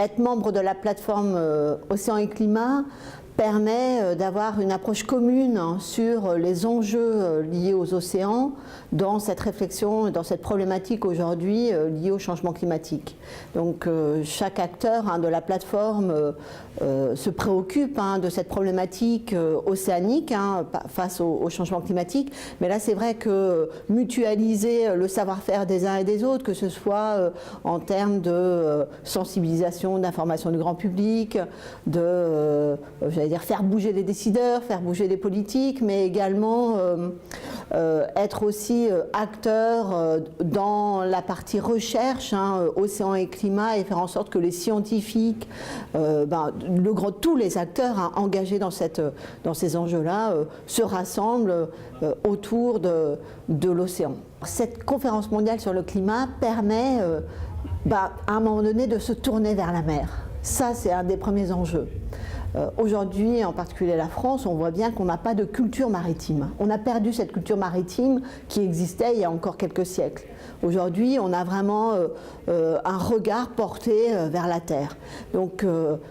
être membre de la plateforme Océan et Climat permet d'avoir une approche commune sur les enjeux liés aux océans dans cette réflexion, dans cette problématique aujourd'hui liée au changement climatique. Donc chaque acteur de la plateforme se préoccupe de cette problématique océanique face au changement climatique. Mais là, c'est vrai que mutualiser le savoir-faire des uns et des autres, que ce soit en termes de sensibilisation, d'information du grand public, de faire bouger les décideurs, faire bouger les politiques, mais également être aussi acteur dans la partie recherche, océan et climat, et faire en sorte que les scientifiques, tous les acteurs engagés dans ces enjeux-là se rassemblent autour de l'océan. Cette conférence mondiale sur le climat permet à un moment donné de se tourner vers la mer. Ça, c'est un des premiers enjeux. Aujourd'hui, en particulier la France, on voit bien qu'on n'a pas de culture maritime. On a perdu cette culture maritime qui existait il y a encore quelques siècles. Aujourd'hui, on a vraiment un regard porté vers la Terre. Donc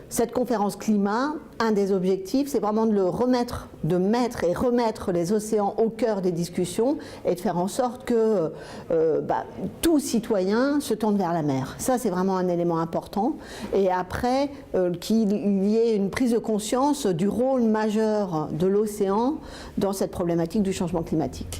cette conférence climat, un des objectifs, c'est vraiment de mettre et remettre les océans au cœur des discussions et de faire en sorte que tout citoyen se tourne vers la mer. Ça, c'est vraiment un élément important. Et après, qu'il y ait une prise de conscience du rôle majeur de l'océan dans cette problématique du changement climatique.